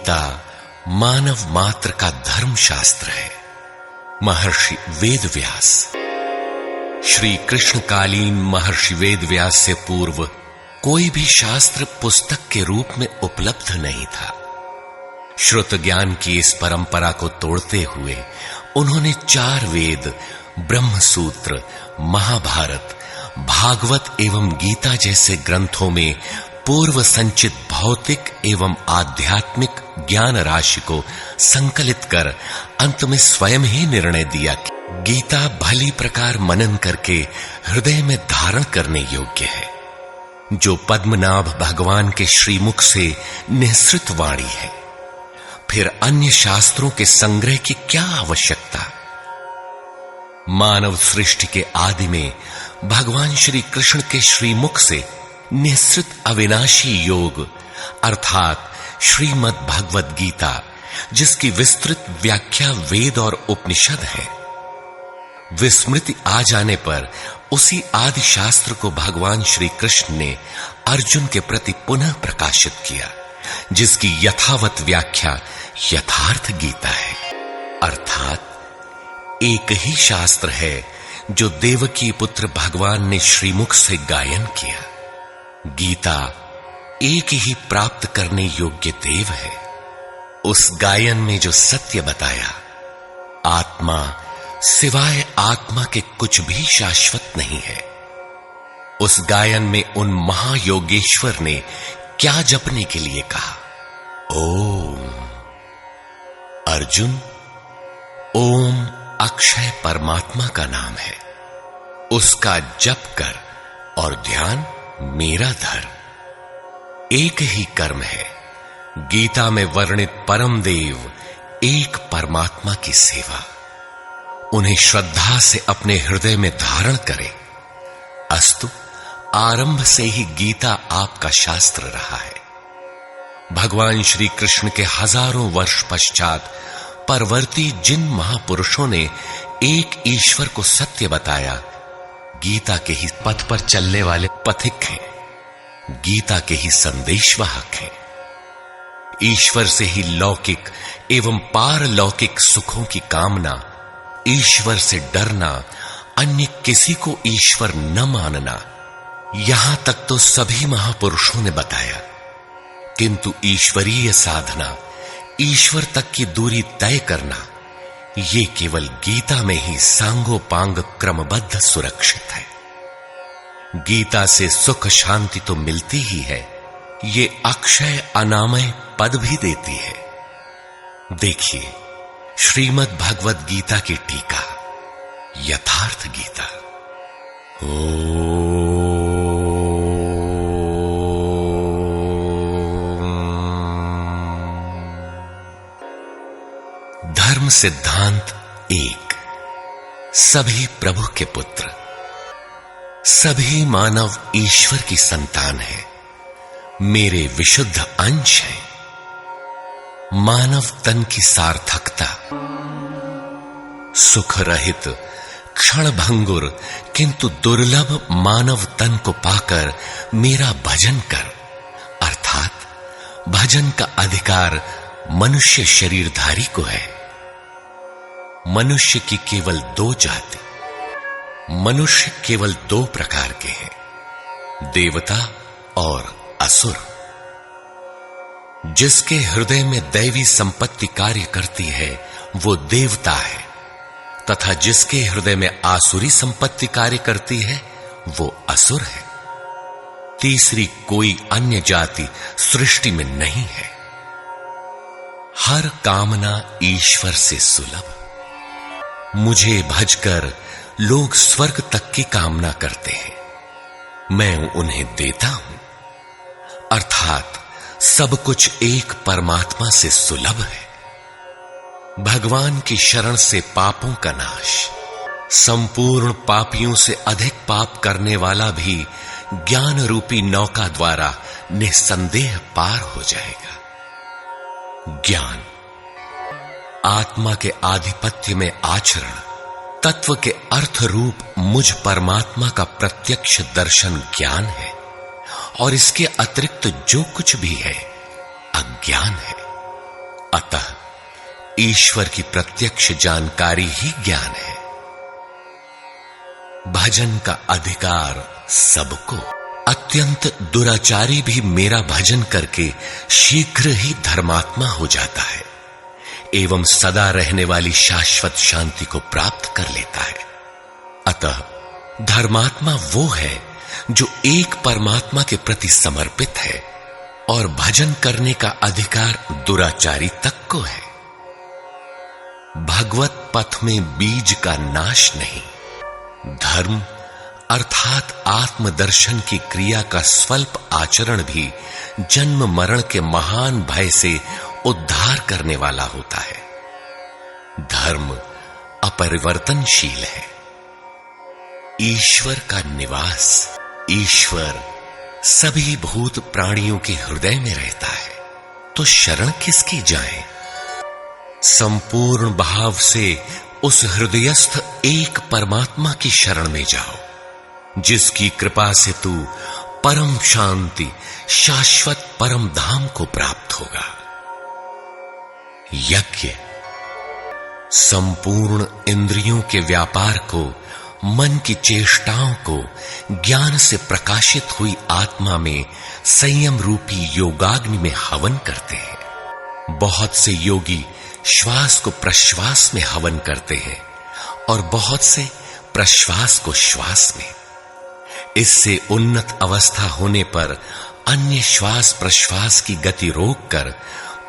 गीता मानव मात्र का धर्म शास्त्र है। महर्षि वेदव्यास। श्री कृष्णकालीन महर्षि वेदव्यास से पूर्व कोई भी शास्त्र पुस्तक के रूप में उपलब्ध नहीं था। श्रुत ज्ञान की इस परंपरा को तोड़ते हुए उन्होंने 4 वेद, ब्रह्म सूत्र, महाभारत, भागवत एवं गीता जैसे ग्रंथों में पूर्व संचित भौतिक एवं आध्यात्मिक ज्ञान राशि को संकलित कर अंत में स्वयं ही निर्णय दिया कि गीता भली प्रकार मनन करके हृदय में धारण करने योग्य है, जो पद्मनाभ भगवान के श्रीमुख से निःसृत वाणी है। फिर अन्य शास्त्रों के संग्रह की क्या आवश्यकता? मानव सृष्टि के आदि में भगवान श्री कृष्ण के श्रीमुख से निःसृत अविनाशी योग अर्थात श्रीमद् भगवद गीता, जिसकी विस्तृत व्याख्या वेद और उपनिषद है, विस्मृति आ जाने पर उसी आदि शास्त्र को भगवान श्री कृष्ण ने अर्जुन के प्रति पुनः प्रकाशित किया, जिसकी यथावत व्याख्या यथार्थ गीता है। अर्थात एक ही शास्त्र है जो देवकी पुत्र भगवान ने श्रीमुख से गायन किया। गीता एक ही प्राप्त करने योग्य देव है। उस गायन में जो सत्य बताया, आत्मा सिवाय आत्मा के कुछ भी शाश्वत नहीं है। उस गायन में उन महायोगेश्वर ने क्या जपने के लिए कहा? ओम। अर्जुन, ओम अक्षय परमात्मा का नाम है, उसका जप कर और ध्यान मेरा धर। एक ही कर्म है, गीता में वर्णित परम देव एक परमात्मा की सेवा। उन्हें श्रद्धा से अपने हृदय में धारण करें। अस्तु, आरंभ से ही गीता आपका शास्त्र रहा है। भगवान श्री कृष्ण के हजारों वर्ष पश्चात परवर्ती जिन महापुरुषों ने एक ईश्वर को सत्य बताया, गीता के ही पथ पर चलने वाले पथिक हैं, गीता के ही संदेशवाहक हैं। ईश्वर से ही लौकिक एवं पारलौकिक सुखों की कामना, ईश्वर से डरना, अन्य किसी को ईश्वर न मानना, यहां तक तो सभी महापुरुषों ने बताया। किंतु ईश्वरीय साधना, ईश्वर तक की दूरी तय करना, ये केवल गीता में ही सांगोपांग क्रमबद्ध सुरक्षित है। गीता से सुख शांति तो मिलती ही है, ये अक्षय अनामय पद भी देती है। देखिए श्रीमद् भगवद गीता की टीका, यथार्थ गीता। धर्म सिद्धांत 1। सभी प्रभु के पुत्र, सभी मानव ईश्वर की संतान है, मेरे विशुद्ध अंश है। मानव तन की सार्थकता, सुख रहित क्षण भंगुर किंतु दुर्लभ मानव तन को पाकर मेरा भजन कर, अर्थात भजन का अधिकार मनुष्य शरीरधारी को है। मनुष्य की केवल 2 जाति, मनुष्य केवल 2 प्रकार के हैं, देवता और असुर। जिसके हृदय में दैवी संपत्ति कार्य करती है वो देवता है, तथा जिसके हृदय में आसुरी संपत्ति कार्य करती है वो असुर है। तीसरी कोई अन्य जाति सृष्टि में नहीं है। हर कामना ईश्वर से सुलभ। मुझे भजकर लोग स्वर्ग तक की कामना करते हैं, मैं उन्हें देता हूं। अर्थात सब कुछ एक परमात्मा से सुलभ है। भगवान की शरण से पापों का नाश, संपूर्ण पापियों से अधिक पाप करने वाला भी ज्ञान रूपी नौका द्वारा निस्संदेह पार हो जाएगा। ज्ञान, आत्मा के आधिपत्य में आचरण, तत्व के अर्थ रूप मुझ परमात्मा का प्रत्यक्ष दर्शन ज्ञान है, और इसके अतिरिक्त जो कुछ भी है अज्ञान है। अतः ईश्वर की प्रत्यक्ष जानकारी ही ज्ञान है। भजन का अधिकार सबको। अत्यंत दुराचारी भी मेरा भजन करके शीघ्र ही धर्मात्मा हो जाता है एवं सदा रहने वाली शाश्वत शांति को प्राप्त कर लेता है। अतः धर्मात्मा वो है जो एक परमात्मा के प्रति समर्पित है और भजन करने का अधिकार दुराचारी तक को है। भगवत पथ में बीज का नाश नहीं। धर्म अर्थात आत्मदर्शन की क्रिया का स्वल्प आचरण भी जन्म मरण के महान भय से उद्धार करने वाला होता है। धर्म अपरिवर्तनशील है। ईश्वर का निवास। ईश्वर सभी भूत प्राणियों के हृदय में रहता है, तो शरण किसकी जाए? संपूर्ण भाव से उस हृदयस्थ एक परमात्मा की शरण में जाओ, जिसकी कृपा से तू परम शांति शाश्वत परम धाम को प्राप्त होगा। यज्ञ संपूर्ण इंद्रियों के व्यापार को, मन की चेष्टाओं को ज्ञान से प्रकाशित हुई आत्मा में संयम रूपी योगाग्नि में हवन करते हैं। बहुत से योगी श्वास को प्रश्वास में हवन करते हैं और बहुत से प्रश्वास को श्वास में। इससे उन्नत अवस्था होने पर अन्य श्वास प्रश्वास की गति रोककर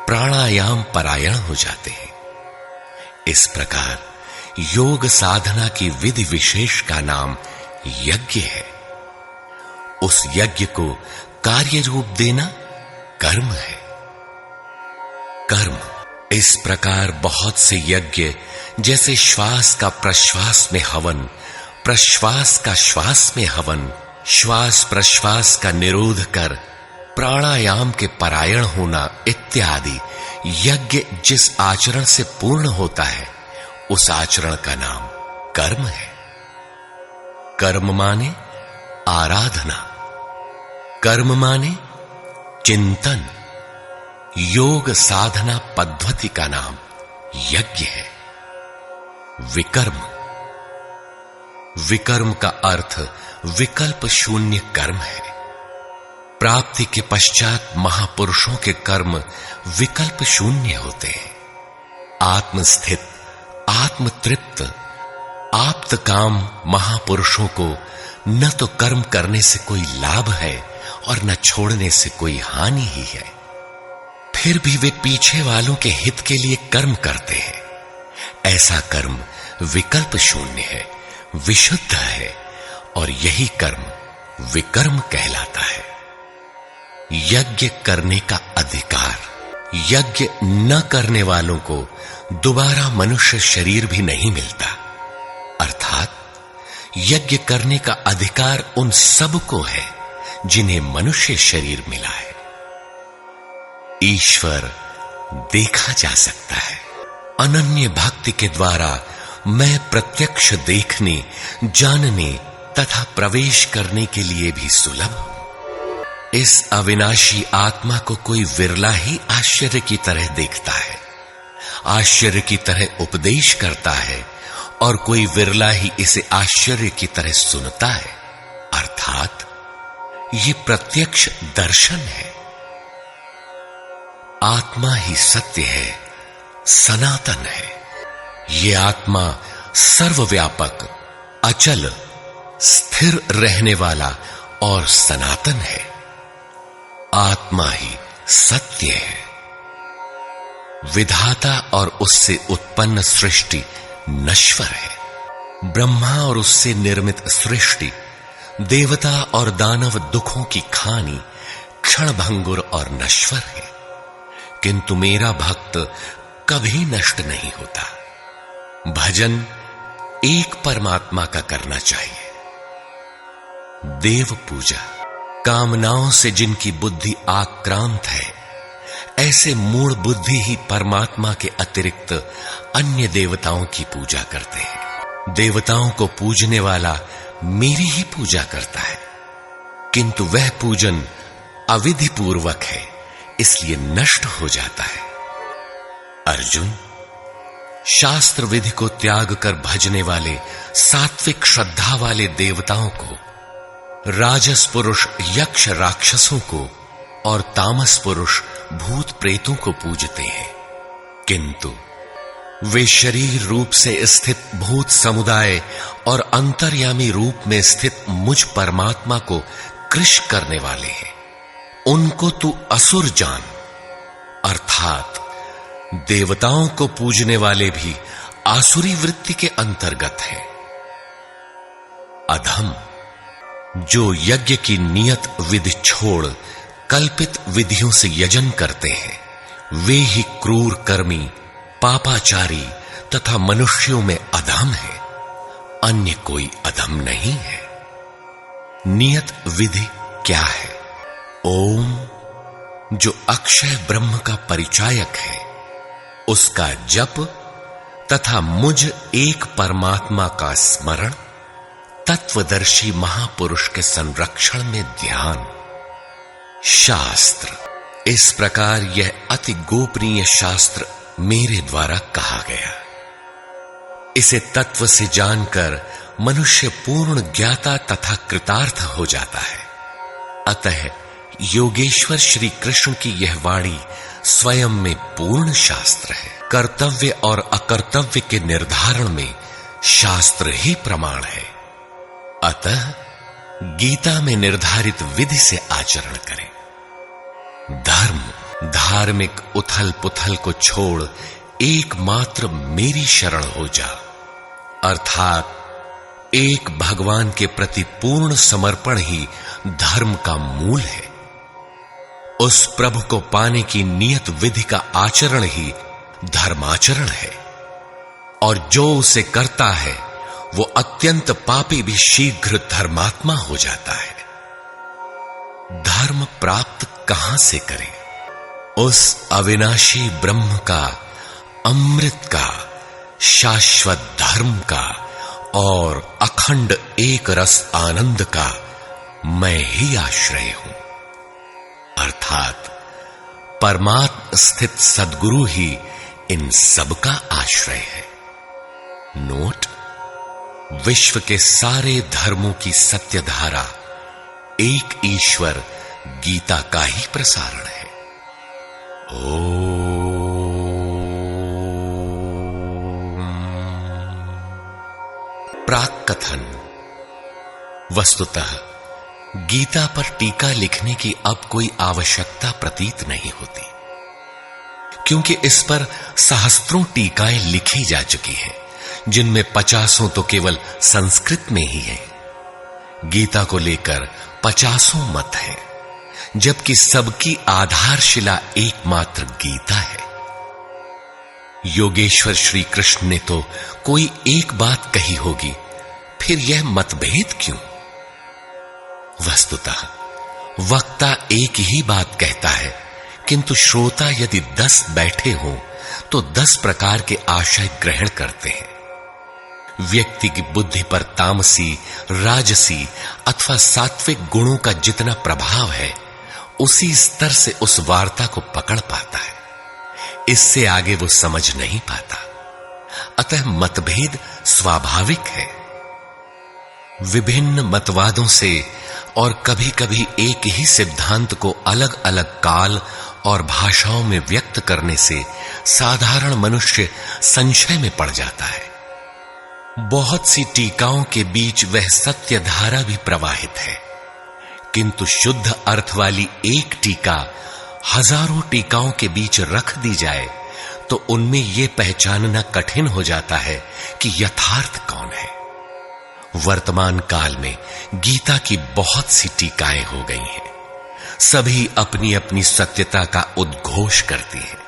प्राणायाम परायण हो जाते हैं। इस प्रकार योग साधना की विधि विशेष का नाम यज्ञ है। उस यज्ञ को कार्य रूप देना कर्म है। कर्म इस प्रकार बहुत से यज्ञ, जैसे श्वास का प्रश्वास में हवन, प्रश्वास का श्वास में हवन, श्वास प्रश्वास का निरोध कर प्राणायाम के परायण होना इत्यादि यज्ञ जिस आचरण से पूर्ण होता है, उस आचरण का नाम कर्म है। कर्म माने आराधना, कर्म माने चिंतन। योग साधना पद्धति का नाम यज्ञ है। विकर्म, विकर्म का अर्थ विकल्प शून्य कर्म है। प्राप्ति के पश्चात महापुरुषों के कर्म विकल्प शून्य होते हैं। आत्मस्थित, आत्मतृप्त, आप्त काम महापुरुषों को न तो कर्म करने से कोई लाभ है और न छोड़ने से कोई हानि ही है। फिर भी वे पीछे वालों के हित के लिए कर्म करते हैं। ऐसा कर्म विकल्प शून्य है, विशुद्ध है, और यही कर्म विकर्म कहलाता है। यज्ञ करने का अधिकार। यज्ञ न करने वालों को दोबारा मनुष्य शरीर भी नहीं मिलता। अर्थात यज्ञ करने का अधिकार उन सब को है जिन्हें मनुष्य शरीर मिला है। ईश्वर देखा जा सकता है। अनन्य भक्ति के द्वारा मैं प्रत्यक्ष देखने, जानने तथा प्रवेश करने के लिए भी सुलभ हूं। इस अविनाशी आत्मा को कोई विरला ही आश्चर्य की तरह देखता है, आश्चर्य की तरह उपदेश करता है, और कोई विरला ही इसे आश्चर्य की तरह सुनता है। अर्थात ये प्रत्यक्ष दर्शन है। आत्मा ही सत्य है, सनातन है। ये आत्मा सर्वव्यापक, अचल, स्थिर रहने वाला और सनातन है। आत्मा ही सत्य है। विधाता और उससे उत्पन्न सृष्टि नश्वर है। ब्रह्मा और उससे निर्मित सृष्टि, देवता और दानव दुखों की खानी, क्षणभंगुर और नश्वर है। किंतु मेरा भक्त कभी नष्ट नहीं होता। भजन एक परमात्मा का करना चाहिए। देव पूजा, कामनाओं से जिनकी बुद्धि आक्रांत है, ऐसे मूढ़ बुद्धि ही परमात्मा के अतिरिक्त अन्य देवताओं की पूजा करते हैं। देवताओं को पूजने वाला मेरी ही पूजा करता है, किंतु वह पूजन अविधि पूर्वक है, इसलिए नष्ट हो जाता है। अर्जुन, शास्त्र विधि को त्याग कर भजने वाले सात्विक श्रद्धा वाले देवताओं को, राजस पुरुष यक्ष राक्षसों को और तामस पुरुष भूत प्रेतों को पूजते हैं, किंतु वे शरीर रूप से स्थित भूत समुदाय और अंतर्यामी रूप में स्थित मुझ परमात्मा को कृश करने वाले हैं। उनको तू असुर जान, अर्थात देवताओं को पूजने वाले भी आसुरी वृत्ति के अंतर्गत है। अधम, जो यज्ञ की नियत विधि छोड़ कल्पित विधियों से यजन करते हैं, वे ही क्रूर कर्मी, पापाचारी तथा मनुष्यों में अधम है, अन्य कोई अधम नहीं है। नियत विधि क्या है? ओम, जो अक्षय ब्रह्म का परिचायक है, उसका जप तथा मुझ एक परमात्मा का स्मरण, तत्वदर्शी महापुरुष के संरक्षण में ध्यान। शास्त्र, इस प्रकार यह अति गोपनीय शास्त्र मेरे द्वारा कहा गया। इसे तत्व से जानकर मनुष्य पूर्ण ज्ञाता तथा कृतार्थ हो जाता है। अतः योगेश्वर श्री कृष्ण की यह वाणी स्वयं में पूर्ण शास्त्र है। कर्तव्य और अकर्तव्य के निर्धारण में शास्त्र ही प्रमाण है। अतः गीता में निर्धारित विधि से आचरण करें। धर्म, धार्मिक उथल पुथल को छोड़ एकमात्र मेरी शरण हो जा, अर्थात एक भगवान के प्रति पूर्ण समर्पण ही धर्म का मूल है। उस प्रभु को पाने की नियत विधि का आचरण ही धर्माचरण है, और जो उसे करता है वो अत्यंत पापी भी शीघ्र धर्मात्मा हो जाता है। धर्म प्राप्त कहां से करें? उस अविनाशी ब्रह्म का, अमृत का, शाश्वत धर्म का और अखंड एक रस आनंद का मैं ही आश्रय हूं, अर्थात परमात्म स्थित सद्गुरु ही इन सब का आश्रय है। नोट, विश्व के सारे धर्मों की सत्य धारा एक ईश्वर गीता का ही प्रसारण है। प्राक कथन। वस्तुतः गीता पर टीका लिखने की अब कोई आवश्यकता प्रतीत नहीं होती, क्योंकि इस पर सहस्त्रों टीकाएं लिखी जा चुकी हैं, जिनमें 50 तो केवल संस्कृत में ही है। गीता को लेकर 50 मत है, जबकि सबकी आधारशिला एकमात्र गीता है। योगेश्वर श्री कृष्ण ने तो कोई एक बात कही होगी, फिर यह मतभेद क्यों? वस्तुतः वक्ता एक ही बात कहता है, किंतु श्रोता यदि 10 बैठे हों तो 10 प्रकार के आशय ग्रहण करते हैं। व्यक्ति की बुद्धि पर तामसी, राजसी अथवा सात्विक गुणों का जितना प्रभाव है, उसी स्तर से उस वार्ता को पकड़ पाता है, इससे आगे वो समझ नहीं पाता। अतः मतभेद स्वाभाविक है। विभिन्न मतवादों से और कभी कभी एक ही सिद्धांत को अलग अलग काल और भाषाओं में व्यक्त करने से साधारण मनुष्य संशय में पड़ जाता है। बहुत सी टीकाओं के बीच वह सत्य धारा भी प्रवाहित है, किंतु शुद्ध अर्थ वाली एक टीका हजारों टीकाओं के बीच रख दी जाए तो उनमें यह पहचानना कठिन हो जाता है कि यथार्थ कौन है। वर्तमान काल में गीता की बहुत सी टीकाएं हो गई हैं। सभी अपनी अपनी सत्यता का उद्घोष करती हैं,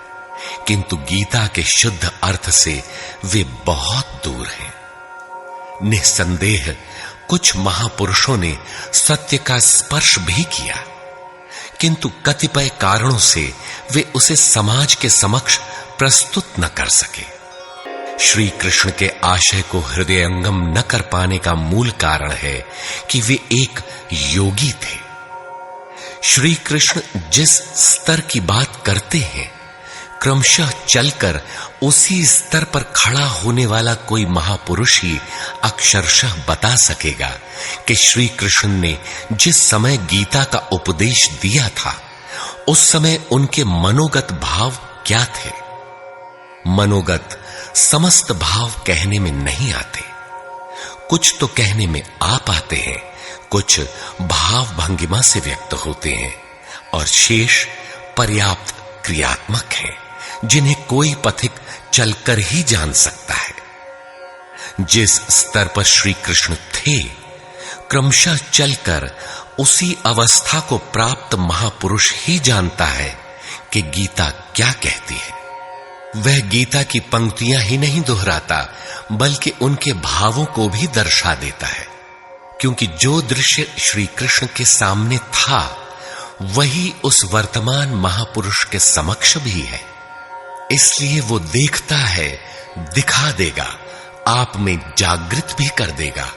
किंतु गीता के शुद्ध अर्थ से वे बहुत दूर हैं। निस्संदेह कुछ महापुरुषों ने सत्य का स्पर्श भी किया, किंतु कतिपय कारणों से वे उसे समाज के समक्ष प्रस्तुत न कर सके। श्री कृष्ण के आशय को हृदयंगम न कर पाने का मूल कारण है कि वे एक योगी थे। श्री कृष्ण जिस स्तर की बात करते हैं, क्रमशः चलकर उसी स्तर पर खड़ा होने वाला कोई महापुरुष ही अक्षरशः बता सकेगा कि श्री कृष्ण ने जिस समय गीता का उपदेश दिया था उस समय उनके मनोगत भाव क्या थे। मनोगत समस्त भाव कहने में नहीं आते, कुछ तो कहने में आ पाते हैं, कुछ भाव भंगिमा से व्यक्त होते हैं और शेष पर्याप्त क्रियात्मक हैं, जिन्हें कोई पथिक चलकर ही जान सकता है। जिस स्तर पर श्री कृष्ण थे, क्रमशः चलकर उसी अवस्था को प्राप्त महापुरुष ही जानता है कि गीता क्या कहती है। वह गीता की पंक्तियां ही नहीं दोहराता, बल्कि उनके भावों को भी दर्शा देता है, क्योंकि जो दृश्य श्री कृष्ण के सामने था वही उस वर्तमान महापुरुष के समक्ष भी है। इसलिए वो देखता है, दिखा देगा, आप में जागृत भी कर देगा,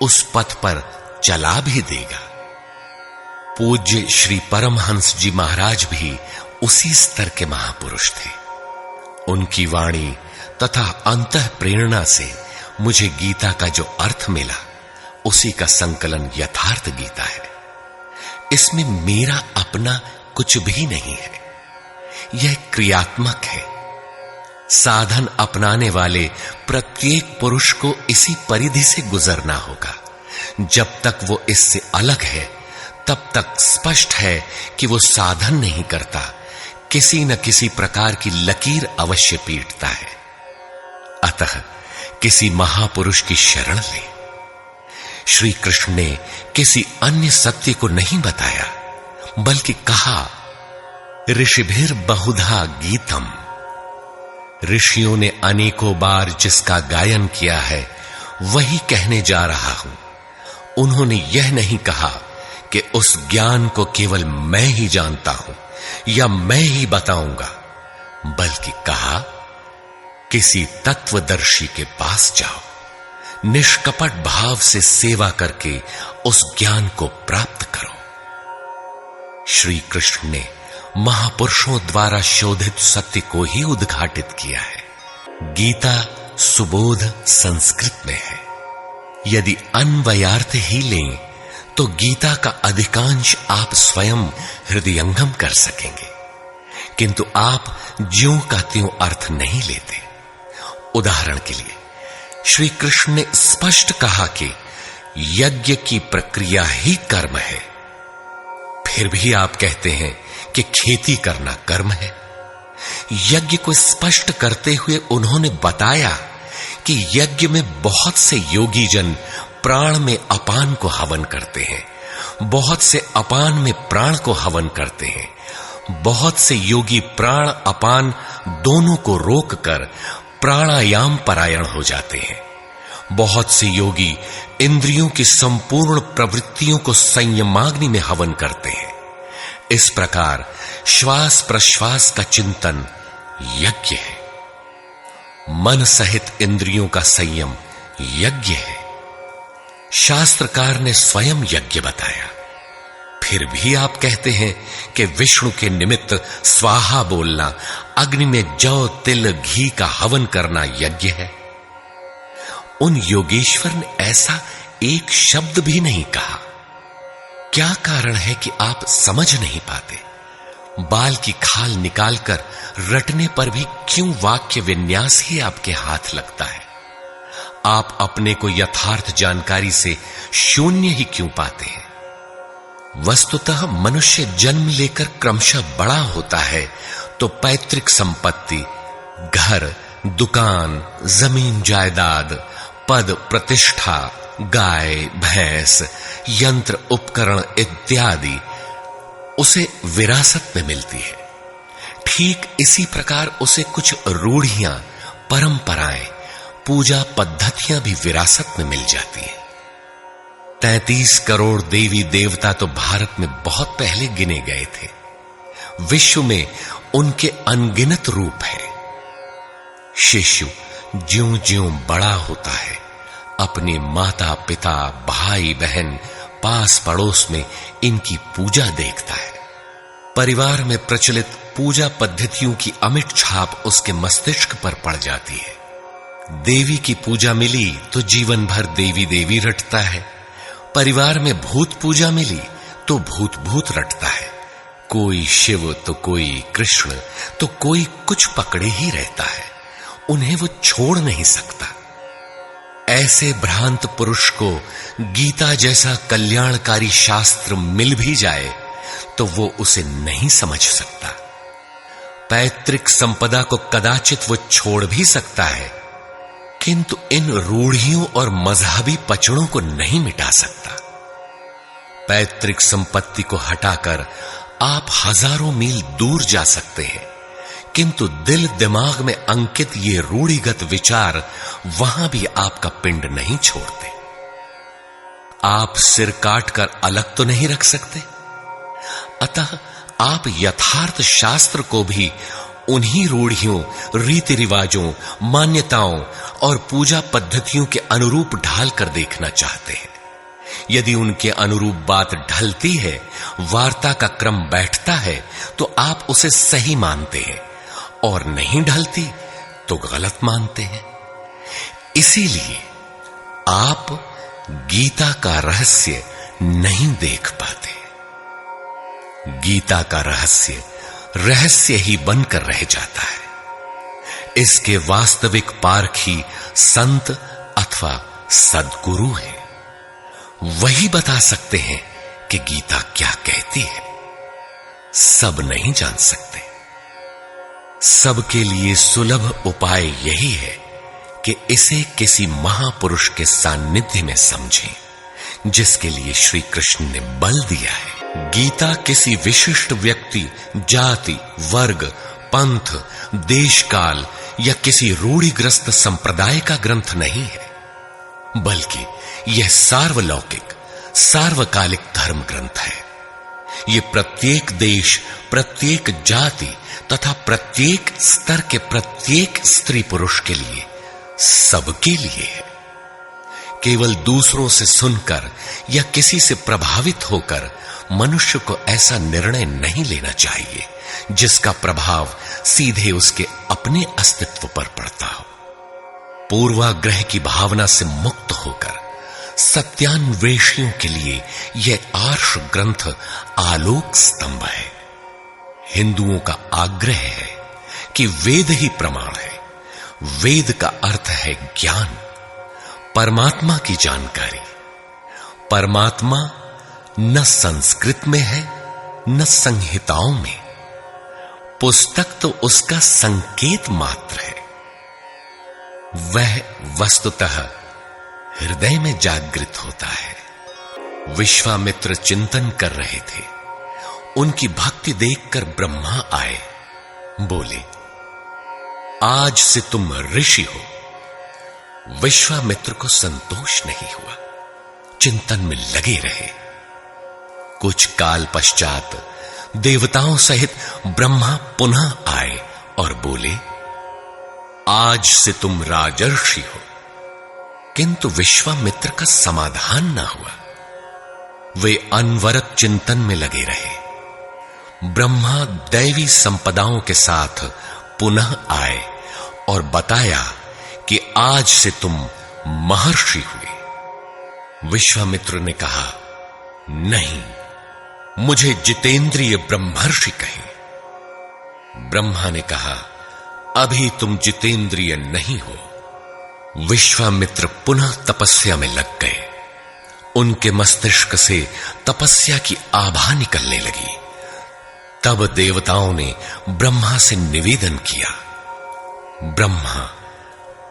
उस पथ पर चला भी देगा। पूज्य श्री परमहंस जी महाराज भी उसी स्तर के महापुरुष थे। उनकी वाणी तथा अंतः प्रेरणा से मुझे गीता का जो अर्थ मिला उसी का संकलन यथार्थ गीता है। इसमें मेरा अपना कुछ भी नहीं है, यह क्रियात्मक है। साधन अपनाने वाले प्रत्येक पुरुष को इसी परिधि से गुजरना होगा। जब तक वो इससे अलग है तब तक स्पष्ट है कि वो साधन नहीं करता, किसी न किसी प्रकार की लकीर अवश्य पीटता है। अतः किसी महापुरुष की शरण ले। श्री कृष्ण ने किसी अन्य सत्य को नहीं बताया, बल्कि कहा, ऋषिभिर बहुधा गीतम। ऋषियों ने अनेकों बार जिसका गायन किया है वही कहने जा रहा हूं। उन्होंने यह नहीं कहा कि उस ज्ञान को केवल मैं ही जानता हूं या मैं ही बताऊंगा, बल्कि कहा, किसी तत्वदर्शी के पास जाओ, निष्कपट भाव से सेवा करके उस ज्ञान को प्राप्त करो। श्री कृष्ण ने महापुरुषों द्वारा शोधित सत्य को ही उद्घाटित किया है। गीता सुबोध संस्कृत में है। यदि अन्वयार्थ ही लें तो गीता का अधिकांश आप स्वयं हृदयंगम कर सकेंगे, किंतु आप ज्यों का त्यों अर्थ नहीं लेते। उदाहरण के लिए श्री कृष्ण ने स्पष्ट कहा कि यज्ञ की प्रक्रिया ही कर्म है, फिर भी आप कहते हैं कि खेती करना कर्म है। यज्ञ को स्पष्ट करते हुए उन्होंने बताया कि यज्ञ में बहुत से योगी जन प्राण में अपान को हवन करते हैं, बहुत से अपान में प्राण को हवन करते हैं, बहुत से योगी प्राण अपान दोनों को रोककर प्राणायाम परायण हो जाते हैं, बहुत से योगी इंद्रियों की संपूर्ण प्रवृत्तियों को संयमाग्नि में हवन करते हैं। इस प्रकार श्वास प्रश्वास का चिंतन यज्ञ है, मन सहित इंद्रियों का संयम यज्ञ है। शास्त्रकार ने स्वयं यज्ञ बताया, फिर भी आप कहते हैं कि विष्णु के निमित्त स्वाहा बोलना, अग्नि में जौ तिल घी का हवन करना यज्ञ है। उन योगेश्वर ने ऐसा एक शब्द भी नहीं कहा। क्या कारण है कि आप समझ नहीं पाते? बाल की खाल निकालकर रटने पर भी क्यों वाक्य विन्यास ही आपके हाथ लगता है? आप अपने को यथार्थ जानकारी से शून्य ही क्यों पाते हैं? वस्तुतः मनुष्य जन्म लेकर क्रमशः बड़ा होता है तो पैतृक संपत्ति, घर, दुकान, जमीन जायदाद, पद प्रतिष्ठा, गाय भैंस, यंत्र उपकरण इत्यादि उसे विरासत में मिलती है। ठीक इसी प्रकार उसे कुछ रूढ़ियां, परंपराएं, पूजा पद्धतियां भी विरासत में मिल जाती है। 33 करोड़ देवी देवता तो भारत में बहुत पहले गिने गए थे। विश्व में उनके अनगिनत रूप है। शिशु ज्यों ज्यों बड़ा होता है, अपने माता पिता, भाई बहन, पास पड़ोस में इनकी पूजा देखता है। परिवार में प्रचलित पूजा पद्धतियों की अमिट छाप उसके मस्तिष्क पर पड़ जाती है। देवी की पूजा मिली तो जीवन भर देवी देवी रटता है। परिवार में भूत पूजा मिली तो भूत भूत रटता है। कोई शिव तो कोई कृष्ण तो कोई कुछ पकड़े ही रहता है। उन्हें वो छोड़ नहीं सकता। ऐसे भ्रांत पुरुष को गीता जैसा कल्याणकारी शास्त्र मिल भी जाए तो वो उसे नहीं समझ सकता। पैतृक संपदा को कदाचित वो छोड़ भी सकता है, किंतु इन रूढ़ियों और मजहबी पचड़ों को नहीं मिटा सकता। पैतृक संपत्ति को हटाकर आप हजारों मील दूर जा सकते हैं, किंतु दिल दिमाग में अंकित ये रूढ़िगत विचार वहां भी आपका पिंड नहीं छोड़ते। आप सिर काटकर अलग तो नहीं रख सकते, अतः आप यथार्थ शास्त्र को भी उन्हीं रूढ़ियों, रीति रिवाजों, मान्यताओं और पूजा पद्धतियों के अनुरूप ढाल कर देखना चाहते हैं। यदि उनके अनुरूप बात ढलती है, वार्ता का क्रम बैठता है, तो आप उसे सही मानते हैं, और नहीं ढलती तो गलत मानते हैं। इसीलिए आप गीता का रहस्य नहीं देख पाते। गीता का रहस्य रहस्य ही बनकर रह जाता है। इसके वास्तविक पारखी संत अथवा सद्गुरु हैं। वही बता सकते हैं कि गीता क्या कहती है। सब नहीं जान सकते। सबके लिए सुलभ उपाय यही है कि इसे किसी महापुरुष के सानिध्य में समझें, जिसके लिए श्री कृष्ण ने बल दिया है। गीता किसी विशिष्ट व्यक्ति, जाति, वर्ग, पंथ, देश काल या किसी रूढ़िग्रस्त संप्रदाय का ग्रंथ नहीं है, बल्कि यह सार्वलौकिक, सार्वकालिक धर्म ग्रंथ है। यह प्रत्येक देश, प्रत्येक जाति तथा प्रत्येक स्तर के प्रत्येक स्त्री पुरुष के लिए, सबके लिए है। केवल दूसरों से सुनकर या किसी से प्रभावित होकर मनुष्य को ऐसा निर्णय नहीं लेना चाहिए जिसका प्रभाव सीधे उसके अपने अस्तित्व पर पड़ता हो। पूर्वाग्रह की भावना से मुक्त होकर सत्यान्वेषियों के लिए यह आर्ष ग्रंथ आलोक स्तंभ है। हिंदुओं का आग्रह है कि वेद ही प्रमाण है। वेद का अर्थ है ज्ञान, परमात्मा की जानकारी। परमात्मा न संस्कृत में है न संहिताओं में। पुस्तक तो उसका संकेत मात्र है। वह वस्तुतः हृदय में जागृत होता है। विश्वामित्र चिंतन कर रहे थे। उनकी भक्ति देखकर ब्रह्मा आए। बोले, आज से तुम ऋषि हो। विश्वामित्र को संतोष नहीं हुआ, चिंतन में लगे रहे। कुछ काल पश्चात देवताओं सहित ब्रह्मा पुनः आए और बोले, आज से तुम राजर्षि हो। किंतु विश्वामित्र का समाधान न हुआ। वे अनवरत चिंतन में लगे रहे। ब्रह्मा दैवी संपदाओं के साथ पुनः आए और बताया कि आज से तुम महर्षि हुए। विश्वामित्र ने कहा, नहीं, मुझे जितेंद्रिय ब्रह्मर्षि कहें। ब्रह्मा ने कहा, अभी तुम जितेंद्रिय नहीं हो। विश्वामित्र पुनः तपस्या में लग गए। उनके मस्तिष्क से तपस्या की आभा निकलने लगी। तब देवताओं ने ब्रह्मा से निवेदन किया। ब्रह्मा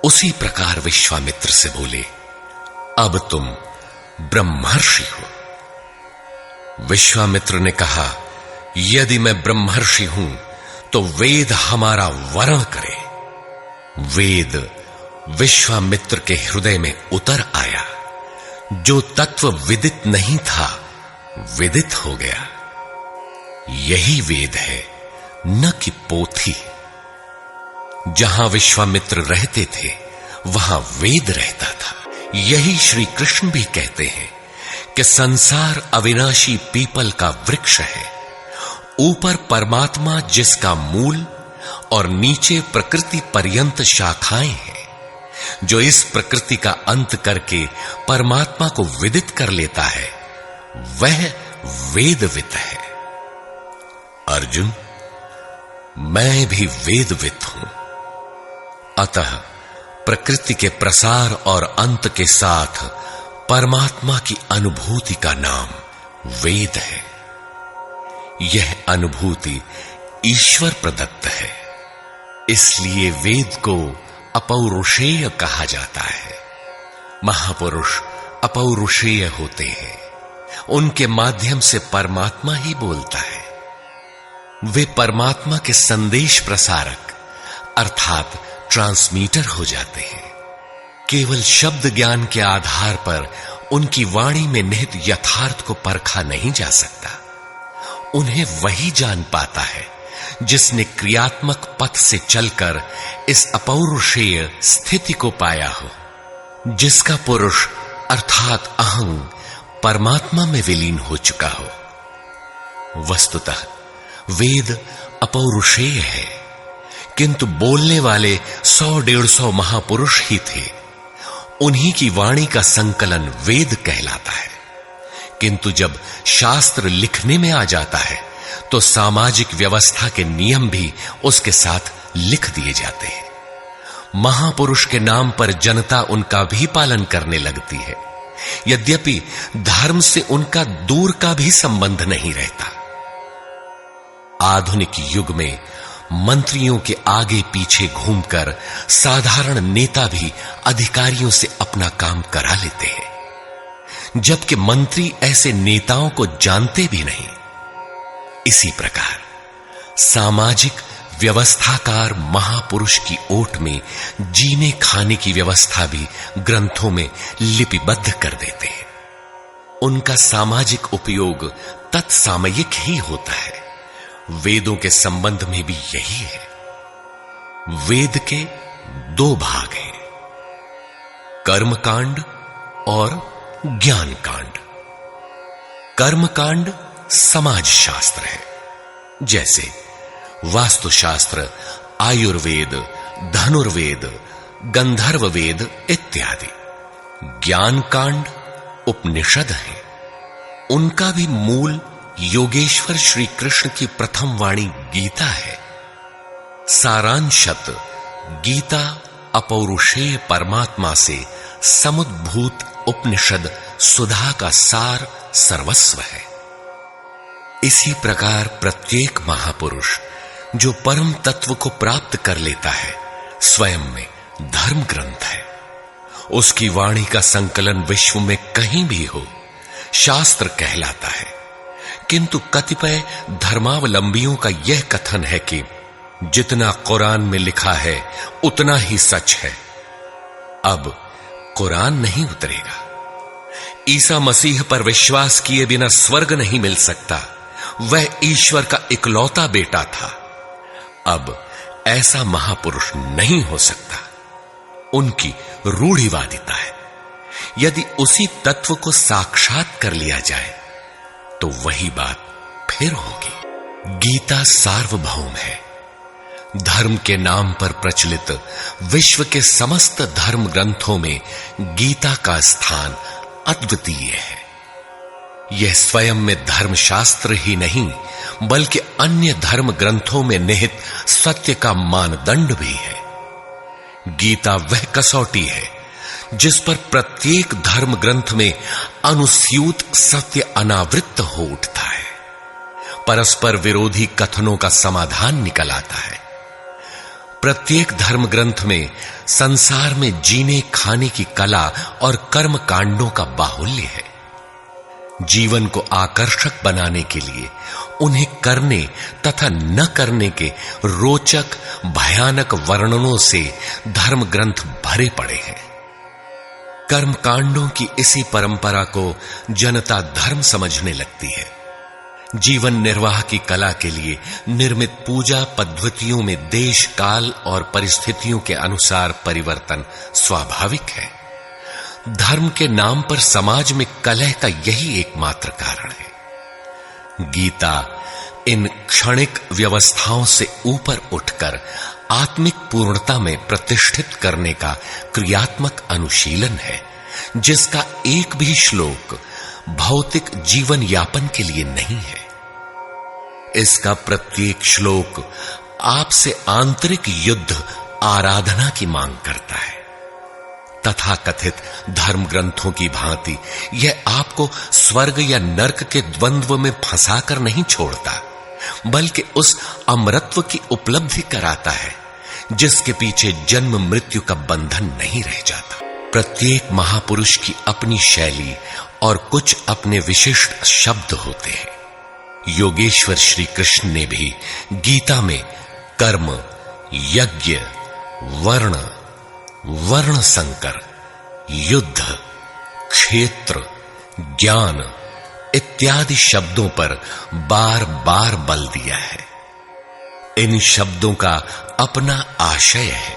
उसी प्रकार विश्वामित्र से बोले, अब तुम ब्रह्मर्षि हो। विश्वामित्र ने कहा, यदि मैं ब्रह्मर्षि हूं तो वेद हमारा वर्ण करे। वेद विश्वामित्र के हृदय में उतर आया। जो तत्व विदित नहीं था, विदित हो गया। यही वेद है, न कि पोथी। जहां विश्वामित्र रहते थे, वहां वेद रहता था। यही श्री कृष्ण भी कहते हैं कि संसार अविनाशी पीपल का वृक्ष है। ऊपर परमात्मा जिसका मूल और नीचे प्रकृति पर्यंत शाखाएं हैं, जो इस प्रकृति का अंत करके परमात्मा को विदित कर लेता है, वह वेदवित है। अर्जुन, मैं भी वेदवित हूं। अतः प्रकृति के प्रसार और अंत के साथ परमात्मा की अनुभूति का नाम वेद है। यह अनुभूति ईश्वर प्रदत्त है, इसलिए वेद को अपौरुषेय कहा जाता है। महापुरुष अपौरुषेय होते हैं, उनके माध्यम से परमात्मा ही बोलता है। वे परमात्मा के संदेश प्रसारक अर्थात ट्रांसमीटर हो जाते हैं। केवल शब्द ज्ञान के आधार पर उनकी वाणी में निहित यथार्थ को परखा नहीं जा सकता। उन्हें वही जान पाता है जिसने क्रियात्मक पथ से चलकर इस अपौरुषेय स्थिति को पाया हो, जिसका पुरुष अर्थात अहं परमात्मा में विलीन हो चुका हो। वस्तुतः वेद अपौरुषेय है, किंतु बोलने वाले 100-150 महापुरुष ही थे। उन्हीं की वाणी का संकलन वेद कहलाता है। किंतु जब शास्त्र लिखने में आ जाता है तो सामाजिक व्यवस्था के नियम भी उसके साथ लिख दिए जाते हैं। महापुरुष के नाम पर जनता उनका भी पालन करने लगती है, यद्यपि धर्म से उनका दूर का भी संबंध नहीं रहता। आधुनिक युग में मंत्रियों के आगे पीछे घूमकर साधारण नेता भी अधिकारियों से अपना काम करा लेते हैं, जबकि मंत्री ऐसे नेताओं को जानते भी नहीं। इसी प्रकार सामाजिक व्यवस्थाकार महापुरुष की ओट में जीने खाने की व्यवस्था भी ग्रंथों में लिपिबद्ध कर देते हैं। उनका सामाजिक उपयोग तत्सामयिक ही होता है। वेदों के संबंध में भी यही है। वेद के 2 भाग हैं, कर्मकांड और ज्ञान कांड। कर्मकांड समाज शास्त्र है, जैसे वास्तुशास्त्र, आयुर्वेद, धनुर्वेद, गंधर्व वेद इत्यादि। ज्ञान कांड उपनिषद है। उनका भी मूल योगेश्वर श्री कृष्ण की प्रथम वाणी गीता है। सारांशत गीता अपौरुषेय परमात्मा से समुद्भूत उपनिषद सुधा का सार सर्वस्व है। इसी प्रकार प्रत्येक महापुरुष जो परम तत्व को प्राप्त कर लेता है, स्वयं में धर्म ग्रंथ है। उसकी वाणी का संकलन विश्व में कहीं भी हो, शास्त्र कहलाता है। किंतु कतिपय धर्मावलंबियों का यह कथन है कि जितना कुरान में लिखा है उतना ही सच है। अब कुरान नहीं उतरेगा। ईसा मसीह पर विश्वास किए बिना स्वर्ग नहीं मिल सकता। वह ईश्वर का इकलौता बेटा था। अब ऐसा महापुरुष नहीं हो सकता। उनकी रूढ़िवादिता है। यदि उसी तत्व को साक्षात कर लिया जाए तो वही बात फिर होगी। गीता सार्वभौम है। धर्म के नाम पर प्रचलित विश्व के समस्त धर्म ग्रंथों में गीता का स्थान अद्वितीय है। यह स्वयं में धर्मशास्त्र ही नहीं, बल्कि अन्य धर्म ग्रंथों में निहित सत्य का मानदंड भी है। गीता वह कसौटी है जिस पर प्रत्येक धर्म ग्रंथ में अनुस्यूत सत्य अनावृत हो उठता है। परस्पर विरोधी कथनों का समाधान निकल आता है। प्रत्येक धर्म ग्रंथ में संसार में जीने खाने की कला और कर्म कांडों का बाहुल्य है। जीवन को आकर्षक बनाने के लिए उन्हें करने तथा न करने के रोचक भयानक वर्णनों से धर्म ग्रंथ भरे पड़े हैं। कर्म कांडों की इसी परंपरा को जनता धर्म समझने लगती है। जीवन निर्वाह की कला के लिए निर्मित पूजा पद्धतियों में देश काल और परिस्थितियों के अनुसार परिवर्तन स्वाभाविक है। धर्म के नाम पर समाज में कलह का यही एकमात्र कारण है। गीता इन क्षणिक व्यवस्थाओं से ऊपर उठकर आत्मिक पूर्णता में प्रतिष्ठित करने का क्रियात्मक अनुशीलन है, जिसका एक भी श्लोक भौतिक जीवन यापन के लिए नहीं है। इसका प्रत्येक श्लोक आपसे आंतरिक युद्ध आराधना की मांग करता है। तथाकथित धर्म ग्रंथों की भांति यह आपको स्वर्ग या नरक के द्वंद्व में फंसाकर नहीं छोड़ता, बल्कि उस अमरत्व की उपलब्धि कराता है जिसके पीछे जन्म मृत्यु का बंधन नहीं रह जाता। प्रत्येक महापुरुष की अपनी शैली और कुछ अपने विशिष्ट शब्द होते हैं। योगेश्वर श्री कृष्ण ने भी गीता में कर्म, यज्ञ, वर्ण संकर, युद्ध, क्षेत्र, ज्ञान इत्यादि शब्दों पर बार बार बल दिया है। इन शब्दों का अपना आशय है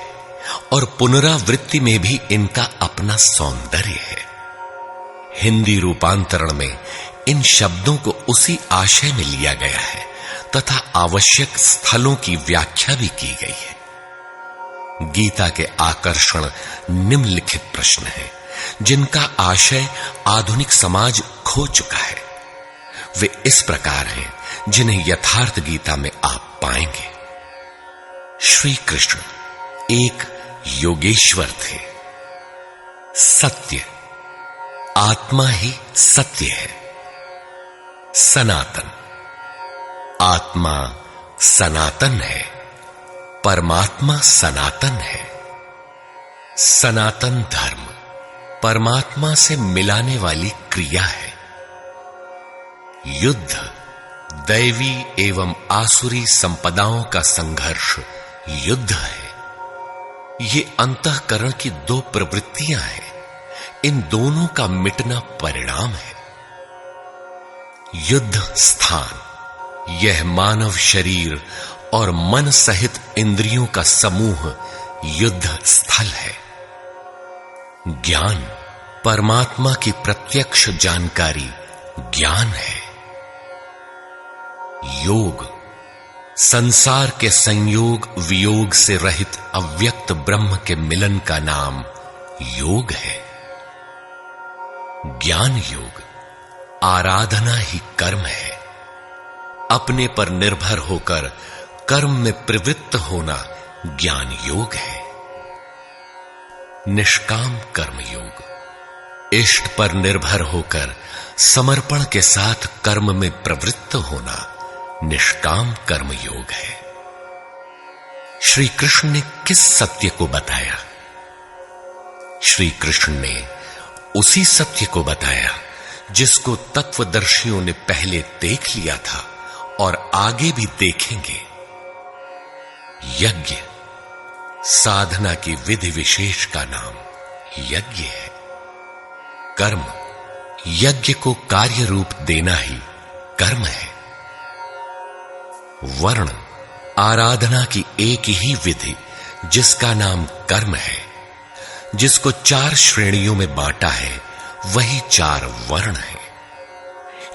और पुनरावृत्ति में भी इनका अपना सौंदर्य है। हिंदी रूपांतरण में इन शब्दों को उसी आशय में लिया गया है तथा आवश्यक स्थलों की व्याख्या भी की गई है। गीता के आकर्षण निम्नलिखित प्रश्न हैं, जिनका आशय आधुनिक समाज खो चुका है। वे इस प्रकार हैं जिन्हें यथार्थ गीता में आप पाएंगे। श्री कृष्ण एक योगेश्वर थे। सत्य, आत्मा ही सत्य है। सनातन, आत्मा सनातन है, परमात्मा सनातन है। सनातन धर्म परमात्मा से मिलाने वाली क्रिया है। युद्ध दैवी एवं आसुरी संपदाओं का संघर्ष युद्ध है। ये अंतःकरण की दो प्रवृत्तियां हैं। इन दोनों का मिटना परिणाम है। युद्ध स्थान यह मानव शरीर और मन सहित इंद्रियों का समूह युद्ध स्थल है। ज्ञान परमात्मा की प्रत्यक्ष जानकारी ज्ञान है। योग संसार के संयोग वियोग से रहित अव्यक्त ब्रह्म के मिलन का नाम योग है। ज्ञान योग आराधना ही कर्म है। अपने पर निर्भर होकर कर्म में प्रवृत्त होना ज्ञान योग है। निष्काम कर्म योग इष्ट पर निर्भर होकर समर्पण के साथ कर्म में प्रवृत्त होना निष्काम कर्म योग है। श्री कृष्ण ने किस सत्य को बताया? श्री कृष्ण ने उसी सत्य को बताया जिसको तत्वदर्शियों ने पहले देख लिया था और आगे भी देखेंगे। यज्ञ साधना की विधि विशेष का नाम यज्ञ है। कर्म यज्ञ को कार्य रूप देना ही कर्म है। वर्ण आराधना की एक ही विधि जिसका नाम कर्म है। जिसको 4 श्रेणियों में बांटा है वही 4 वर्ण है।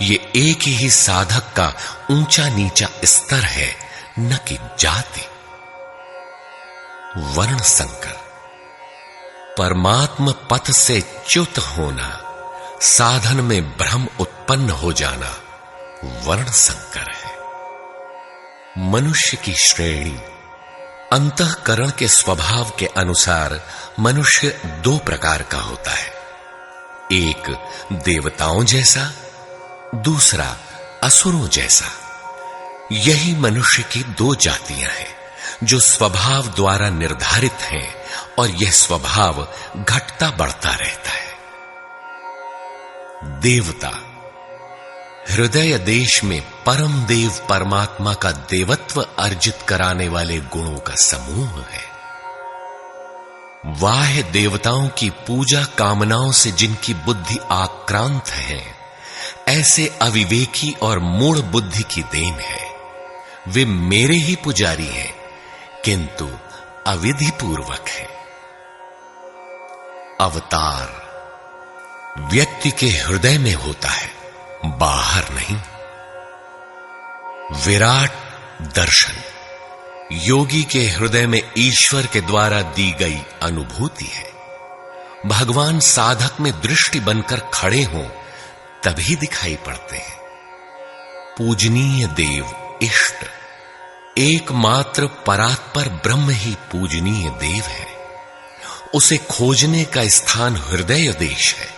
ये एक ही साधक का ऊंचा नीचा स्तर है, न कि जाति। वर्ण संकर परमात्म पथ से च्युत होना, साधन में भ्रम उत्पन्न हो जाना वर्ण संकर है। मनुष्य की श्रेणी अंतःकरण के स्वभाव के अनुसार मनुष्य 2 प्रकार का होता है। एक देवताओं जैसा, दूसरा असुरों जैसा। यही मनुष्य की 2 जातियां हैं जो स्वभाव द्वारा निर्धारित हैं और यह स्वभाव घटता बढ़ता रहता है। देवता हृदय देश में परम देव परमात्मा का देवत्व अर्जित कराने वाले गुणों का समूह है। वाह्य देवताओं की पूजा कामनाओं से जिनकी बुद्धि आक्रांत है, ऐसे अविवेकी और मूढ़ बुद्धि की देन है। वे मेरे ही पुजारी हैं, किंतु अविधि पूर्वक है। अवतार व्यक्ति के हृदय में होता है, बाहर नहीं। विराट दर्शन योगी के हृदय में ईश्वर के द्वारा दी गई अनुभूति है। भगवान साधक में दृष्टि बनकर खड़े हों तभी दिखाई पड़ते हैं। पूजनीय देव इष्ट, एकमात्र परात्पर ब्रह्म ही पूजनीय देव है। उसे खोजने का स्थान हृदय देश है।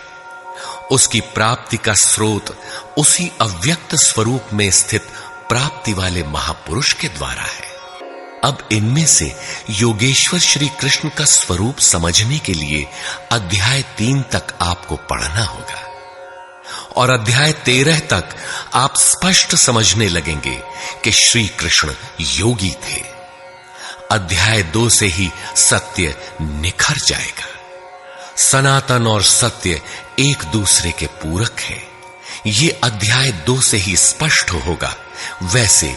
उसकी प्राप्ति का स्रोत उसी अव्यक्त स्वरूप में स्थित प्राप्ति वाले महापुरुष के द्वारा है। अब इनमें से योगेश्वर श्री कृष्ण का स्वरूप समझने के लिए अध्याय 3 तक आपको पढ़ना होगा और अध्याय 13 तक आप स्पष्ट समझने लगेंगे कि श्री कृष्ण योगी थे। अध्याय 2 से ही सत्य निखर जाएगा। सनातन और सत्य एक दूसरे के पूरक है। ये अध्याय 2 से ही स्पष्ट होगा, वैसे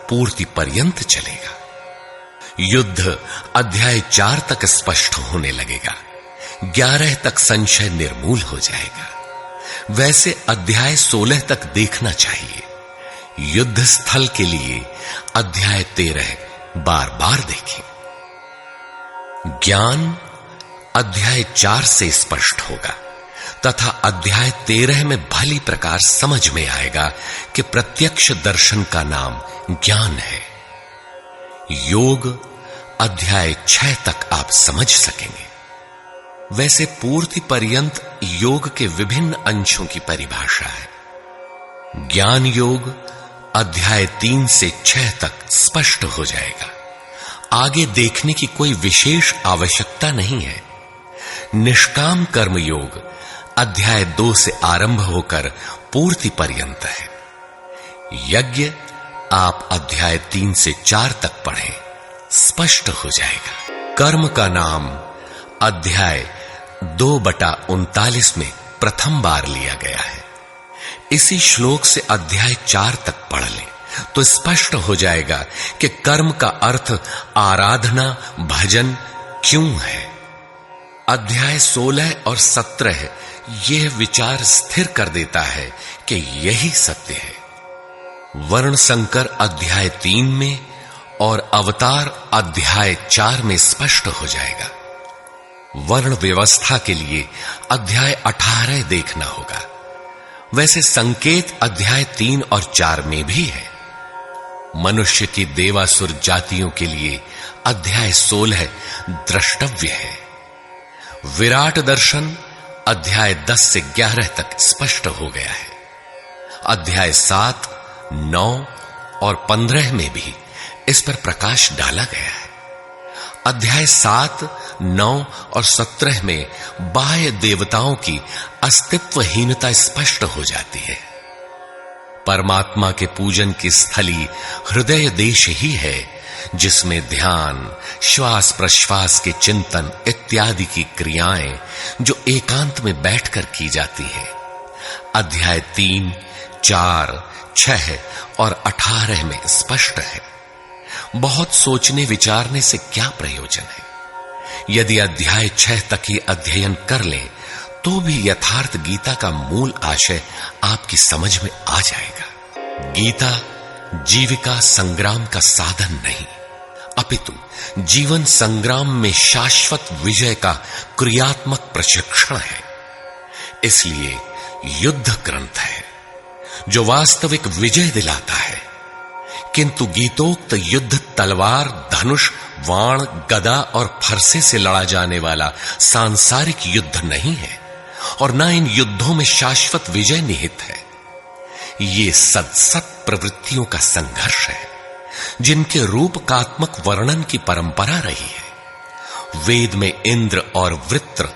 पूर्ति पर्यंत चलेगा। युद्ध अध्याय 4 तक स्पष्ट होने लगेगा। 11 तक संशय निर्मूल हो जाएगा। वैसे अध्याय 16 तक देखना चाहिए। युद्ध स्थल के लिए अध्याय 13 बार बार देखें। ज्ञान अध्याय 4 से स्पष्ट होगा तथा अध्याय 13 में भली प्रकार समझ में आएगा कि प्रत्यक्ष दर्शन का नाम ज्ञान है। योग अध्याय 6 तक आप समझ सकेंगे। वैसे पूर्ति पर्यंत योग के विभिन्न अंशों की परिभाषा है। ज्ञान योग अध्याय 3 से 6 तक स्पष्ट हो जाएगा। आगे देखने की कोई विशेष आवश्यकता नहीं है। निष्काम कर्म योग अध्याय 2 से आरंभ होकर पूर्ति पर्यंत है। यज्ञ आप अध्याय 3 से 4 तक पढ़ें, स्पष्ट हो जाएगा। कर्म का नाम अध्याय 2/39 में प्रथम बार लिया गया है। इसी श्लोक से अध्याय 4 तक पढ़ लें तो स्पष्ट हो जाएगा कि कर्म का अर्थ आराधना भजन क्यों है। अध्याय 16 और 17 यह विचार स्थिर कर देता है कि यही सत्य है। वर्ण संकर अध्याय 3 में और अवतार अध्याय 4 में स्पष्ट हो जाएगा। वर्ण व्यवस्था के लिए अध्याय 18 देखना होगा। वैसे संकेत अध्याय 3 और 4 में भी है। मनुष्य की देवासुर जातियों के लिए अध्याय 16 द्रष्टव्य है। विराट दर्शन अध्याय 10 से 11 तक स्पष्ट हो गया है। अध्याय 7, 9 और 15 में भी इस पर प्रकाश डाला गया है। अध्याय 7, 9 और 17 में बाह्य देवताओं की अस्तित्वहीनता स्पष्ट हो जाती है। परमात्मा के पूजन की स्थली हृदय देश ही है, जिसमें ध्यान, श्वास प्रश्वास के चिंतन इत्यादि की क्रियाएं जो एकांत में बैठकर की जाती है। अध्याय 3, 4, 6 और 18 में स्पष्ट है। बहुत सोचने विचारने से क्या प्रयोजन है। यदि अध्याय 6 तक ही अध्ययन कर लें तो भी यथार्थ गीता का मूल आशय आपकी समझ में आ जाएगा। गीता जीविका संग्राम का साधन नहीं, अपितु जीवन संग्राम में शाश्वत विजय का क्रियात्मक प्रशिक्षण है। इसलिए युद्ध ग्रंथ है जो वास्तविक विजय दिलाता है। किंतु गीतोक्त युद्ध तलवार, धनुष, वाण, गदा और फरसे से लड़ा जाने वाला सांसारिक युद्ध नहीं है और न इन युद्धों में शाश्वत विजय निहित है। ये सत प्रवृत्तियों का संघर्ष है जिनके रूपकात्मक वर्णन की परंपरा रही है। वेद में इंद्र और वृत्र,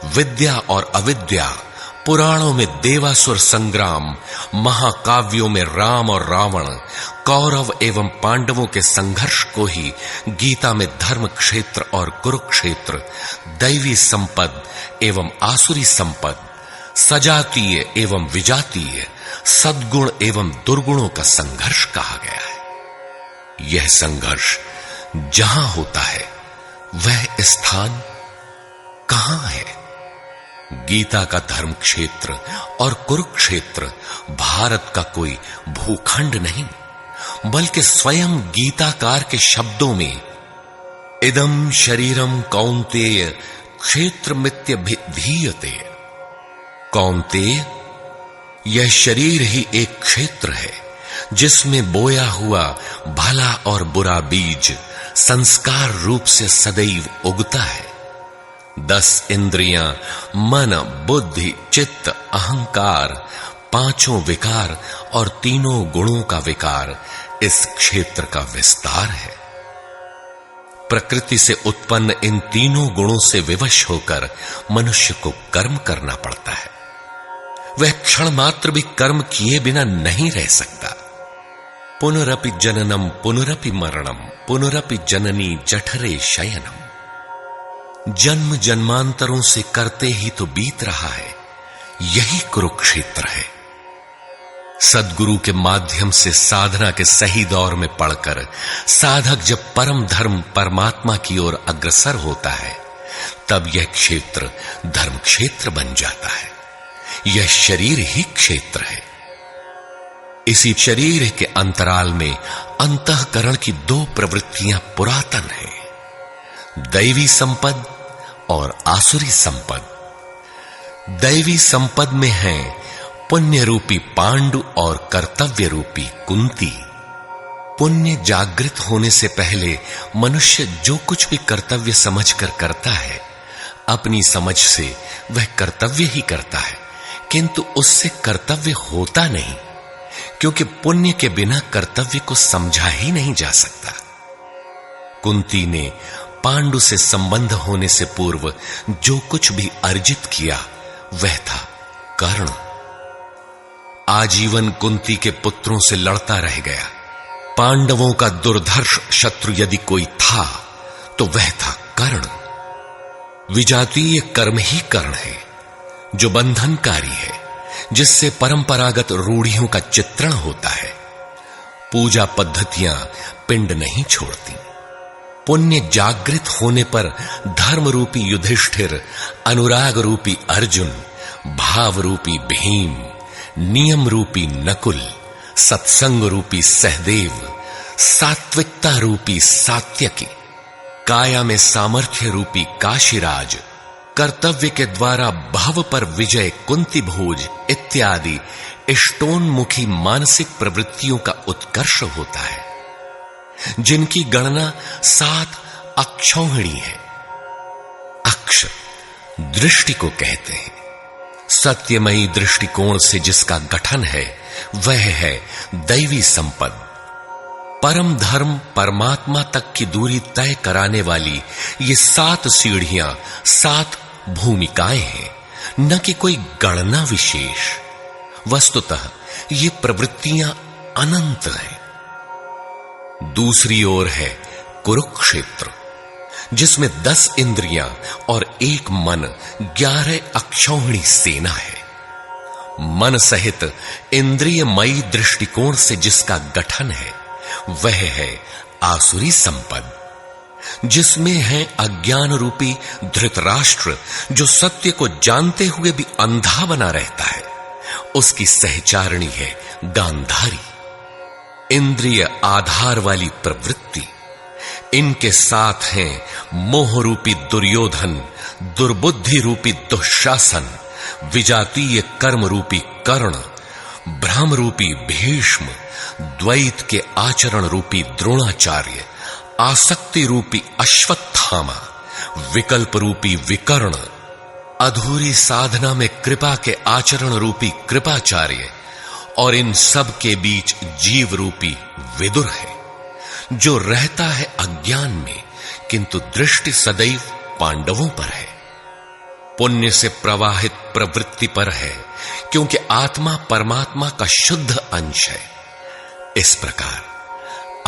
विद्या और अविद्या, पुराणों में देवासुर संग्राम, महाकाव्यों में राम और रावण, कौरव एवं पांडवों के संघर्ष को ही गीता में धर्म क्षेत्र और कुरुक्षेत्र, दैवी संपद एवं आसुरी संपद, सजातीय एवं विजातीय, सद्गुण एवं दुर्गुणों का संघर्ष कहा गया है। यह संघर्ष जहां होता है वह स्थान कहां है? गीता का धर्म क्षेत्र और कुरुक्षेत्र भारत का कोई भूखंड नहीं, बल्कि स्वयं गीताकार के शब्दों में इदं शरीरम कौन्तेय क्षेत्रमित्यभिधीयते। कौन्तेय, यह शरीर ही एक क्षेत्र है जिसमें बोया हुआ भला और बुरा बीज संस्कार रूप से सदैव उगता है। 10 इंद्रियां, मन, बुद्धि, चित्त, अहंकार, 5 विकार और 3 गुणों का विकार इस क्षेत्र का विस्तार है। प्रकृति से उत्पन्न इन 3 गुणों से विवश होकर मनुष्य को कर्म करना पड़ता है। वह क्षण मात्र भी कर्म किए बिना नहीं रह सकता। पुनरपि जननम पुनरपि मरणम पुनरपि जननी जठरे शयनम। जन्म जन्मांतरों से करते ही तो बीत रहा है, यही कुरुक्षेत्र है। सद्गुरु के माध्यम से साधना के सही दौर में पड़कर साधक जब परम धर्म परमात्मा की ओर अग्रसर होता है, तब यह क्षेत्र धर्म क्षेत्र बन जाता है। यह शरीर ही क्षेत्र है। इसी शरीर के अंतराल में अंतःकरण की 2 प्रवृत्तियां पुरातन हैं, दैवी संपद और आसुरी संपद। दैवी संपद में है पुण्य रूपी पांडु और कर्तव्य रूपी कुंती। पुण्य जागृत होने से पहले मनुष्य जो कुछ भी कर्तव्य समझकर करता है, अपनी समझ से वह कर्तव्य ही करता है, किंतु उससे कर्तव्य होता नहीं, क्योंकि पुण्य के बिना कर्तव्य को समझा ही नहीं जा सकता। कुंती ने पांडु से संबंध होने से पूर्व जो कुछ भी अर्जित किया वह था कर्ण। आजीवन कुंती के पुत्रों से लड़ता रह गया। पांडवों का दुर्धर्ष शत्रु यदि कोई था तो वह था कर्ण। विजातीय कर्म ही कर्ण है, जो बंधनकारी है, जिससे परंपरागत रूढ़ियों का चित्रण होता है। पूजा पद्धतियां पिंड नहीं छोड़ती। पुण्य जागृत होने पर धर्म रूपी युधिष्ठिर, अनुराग रूपी अर्जुन, भाव रूपी भीम, नियम रूपी नकुल, सत्संग रूपी सहदेव, सात्विकता रूपी सात्यकी, काया में सामर्थ्य रूपी काशीराज, कर्तव्य के द्वारा भव पर विजय कुंती भोज इत्यादि इष्टोन्मुखी मानसिक प्रवृत्तियों का उत्कर्ष होता है, जिनकी गणना 7 अक्षौहिणी है। अक्ष दृष्टि को कहते हैं। सत्यमयी दृष्टिकोण से जिसका गठन है वह है दैवी संपद। परम धर्म परमात्मा तक की दूरी तय कराने वाली ये 7 सीढ़ियां, 7 भूमिकाएं हैं, न कि कोई गणना विशेष। वस्तुतः ये प्रवृत्तियां अनंत हैं। दूसरी ओर है कुरुक्षेत्र, जिसमें 10 इंद्रियां और 1 मन, 11 अक्षौहिणी सेना है। मन सहित इंद्रियमयी दृष्टिकोण से जिसका गठन है वह है आसुरी संपद, जिसमें है अज्ञान रूपी धृतराष्ट्र, जो सत्य को जानते हुए भी अंधा बना रहता है। उसकी सहचारिणी है गांधारी, इंद्रिय आधार वाली प्रवृत्ति। इनके साथ हैं मोह रूपी दुर्योधन, दुर्बुद्धि रूपी दुःशासन, विजातीय कर्म रूपी कर्ण, भ्रम रूपी भीष्म, द्वैत के आचरण रूपी द्रोणाचार्य, आसक्ति रूपी अश्वत्थामा, विकल्प रूपी विकर्ण, अधूरी साधना में कृपा के आचरण रूपी कृपाचार्य, और इन सब के बीच जीव रूपी विदुर है, जो रहता है अज्ञान में, किंतु दृष्टि सदैव पांडवों पर है। पुण्य से प्रवाहित प्रवृत्ति पर है, क्योंकि आत्मा परमात्मा का शुद्ध अंश है। इस प्रकार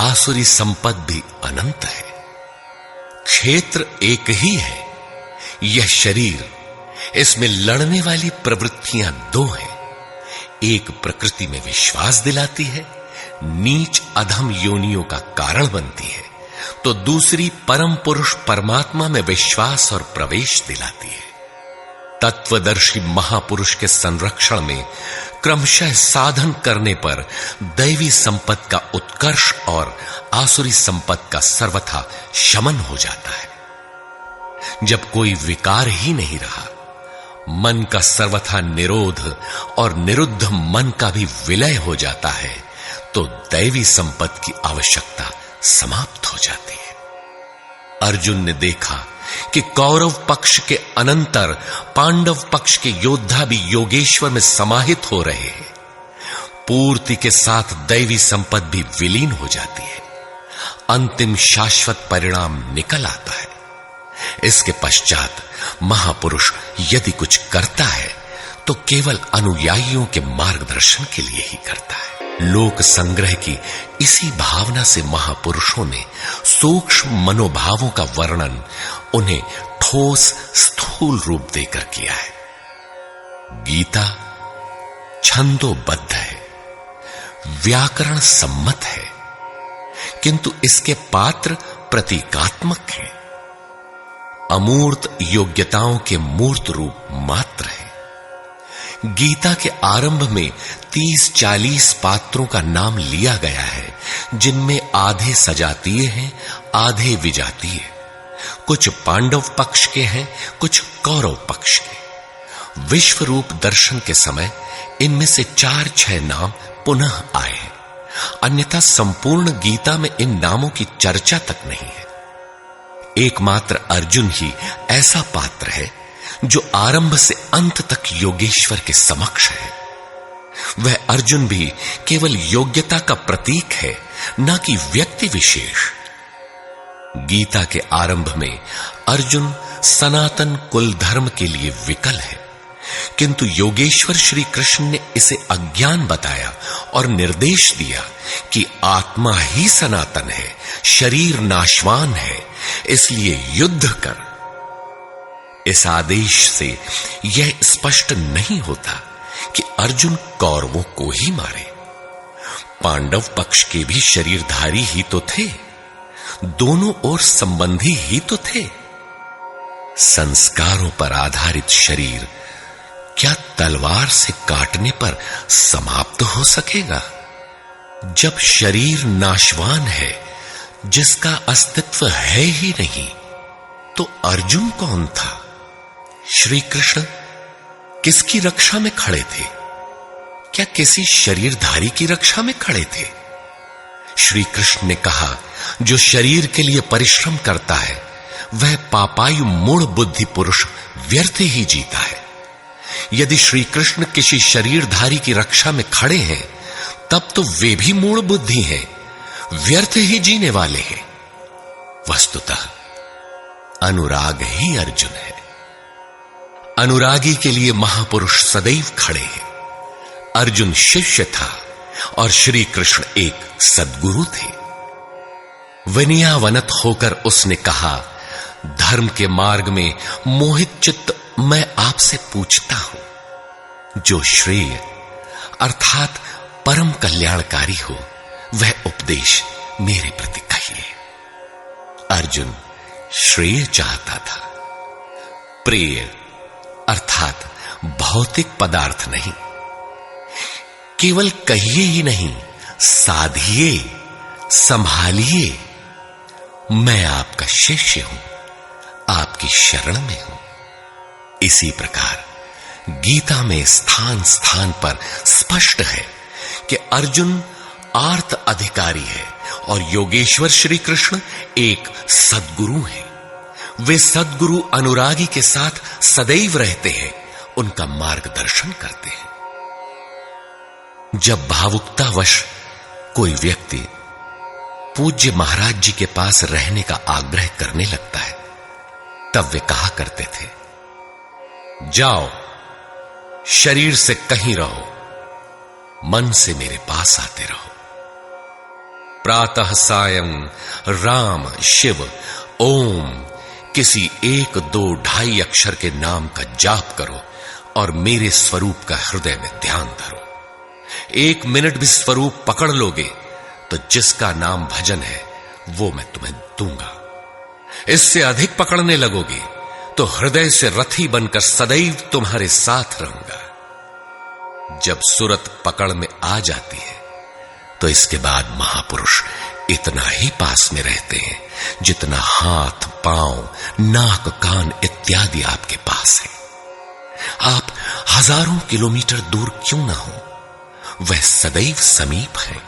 आसुरी संपद भी अनंत है। क्षेत्र एक ही है, यह शरीर। इसमें लड़ने वाली प्रवृत्तियां 2 हैं। एक प्रकृति में विश्वास दिलाती है, नीच अधम योनियों का कारण बनती है, तो दूसरी परम पुरुष परमात्मा में विश्वास और प्रवेश दिलाती है। तत्वदर्शी महापुरुष के संरक्षण में क्रमशः साधन करने पर दैवी संपत्ति का उत्कर्ष और आसुरी संपत्ति का सर्वथा शमन हो जाता है। जब कोई विकार ही नहीं रहा, मन का सर्वथा निरोध और निरुद्ध मन का भी विलय हो जाता है, तो दैवी संपत्ति की आवश्यकता समाप्त हो जाती है। अर्जुन ने देखा कि कौरव पक्ष के अनंतर पांडव पक्ष के योद्धा भी योगेश्वर में समाहित हो रहे हैं। पूर्ति के साथ दैवी संपत्ति भी विलीन हो जाती है। अंतिम शाश्वत परिणाम निकल आता है। इसके पश्चात महापुरुष यदि कुछ करता है तो केवल अनुयायियों के मार्गदर्शन के लिए ही करता है। लोक संग्रह की इसी भावना से महापुरुषों ने सूक्ष्म मनोभावों का वर्णन उन्हें ठोस स्थूल रूप देकर किया है। गीता छंदोबद्ध है, व्याकरण सम्मत है, किंतु इसके पात्र प्रतीकात्मक हैं। अमूर्त योग्यताओं के मूर्त रूप मात्र है। गीता के आरंभ में 30-40 पात्रों का नाम लिया गया है, जिनमें आधे सजातीय हैं, आधे विजातीय। कुछ पांडव पक्ष के हैं, कुछ कौरव पक्ष के। विश्व रूप दर्शन के समय इनमें से 4-6 नाम पुनः आए हैं, अन्यथा संपूर्ण गीता में इन नामों की चर्चा तक नहीं है। एकमात्र अर्जुन ही ऐसा पात्र है जो आरंभ से अंत तक योगेश्वर के समक्ष है। वह अर्जुन भी केवल योग्यता का प्रतीक है, न कि व्यक्ति विशेष। गीता के आरंभ में अर्जुन सनातन कुल धर्म के लिए विकल है, किंतु योगेश्वर श्री कृष्ण ने इसे अज्ञान बताया और निर्देश दिया कि आत्मा ही सनातन है, शरीर नाशवान है, इसलिए युद्ध कर। इस आदेश से यह स्पष्ट नहीं होता कि अर्जुन कौरवों को ही मारे। पांडव पक्ष के भी शरीरधारी ही तो थे, दोनों ओर संबंधी ही तो थे। संस्कारों पर आधारित शरीर क्या तलवार से काटने पर समाप्त हो सकेगा? जब शरीर नाशवान है, जिसका अस्तित्व है ही नहीं, तो अर्जुन कौन था? श्री कृष्ण किसकी रक्षा में खड़े थे? क्या किसी शरीरधारी की रक्षा में खड़े थे? श्री कृष्ण ने कहा, जो शरीर के लिए परिश्रम करता है वह पापायु मूढ़ बुद्धि पुरुष व्यर्थ ही जीता है। यदि श्री कृष्ण किसी शरीरधारी की रक्षा में खड़े हैं, तब तो वे भी मूढ़ बुद्धि हैं, व्यर्थ ही जीने वाले हैं। वस्तुतः अनुराग ही अर्जुन है। अनुरागी के लिए महापुरुष सदैव खड़े हैं। अर्जुन शिष्य था और श्री कृष्ण एक सद्गुरु थे। विनयावनत होकर उसने कहा, धर्म के मार्ग में मोहित चित्त मैं आपसे पूछता हूं, जो श्रेय अर्थात परम कल्याणकारी हो वह उपदेश मेरे प्रति कहिए। अर्जुन श्रेय चाहता था, प्रेय अर्थात भौतिक पदार्थ नहीं। केवल कहिए ही नहीं, साधिए, संभालिए। मैं आपका शिष्य हूं, आपकी शरण में हूं। इसी प्रकार गीता में स्थान स्थान पर स्पष्ट है कि अर्जुन आर्त अधिकारी है और योगेश्वर श्री कृष्ण एक सद्गुरु हैं। वे सद्गुरु अनुरागी के साथ सदैव रहते हैं, उनका मार्गदर्शन करते हैं। जब भावुकतावश कोई व्यक्ति पूज्य महाराज जी के पास रहने का आग्रह करने लगता है, तब वे कहा करते थे, जाओ, शरीर से कहीं रहो, मन से मेरे पास आते रहो। प्रातः सायं राम शिव ओम किसी 1, 2, 2.5 अक्षर के नाम का जाप करो और मेरे स्वरूप का हृदय में ध्यान धरो। 1 मिनट भी स्वरूप पकड़ लोगे तो जिसका नाम भजन है वो मैं तुम्हें दूंगा। इससे अधिक पकड़ने लगोगे तो हृदय से रथी बनकर सदैव तुम्हारे साथ रहूंगा। जब सूरत पकड़ में आ जाती है तो इसके बाद महापुरुष इतना ही पास में रहते हैं जितना हाथ, पांव, नाक, कान इत्यादि आपके पास है। आप हजारों किलोमीटर दूर क्यों ना हो, वह सदैव समीप है।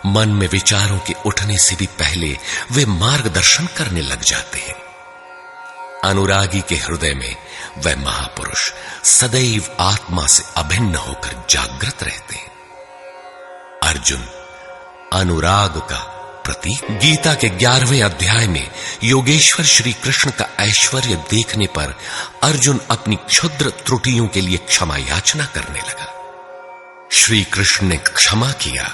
मन में विचारों के उठने से भी पहले वे मार्गदर्शन करने लग जाते हैं। अनुरागी के हृदय में वह महापुरुष सदैव आत्मा से अभिन्न होकर जागृत रहते हैं। अर्जुन अनुराग का प्रतीक। गीता के 11वें अध्याय में योगेश्वर श्री कृष्ण का ऐश्वर्य देखने पर अर्जुन अपनी क्षुद्र त्रुटियों के लिए क्षमा याचना करने लगा। श्री कृष्ण ने क्षमा किया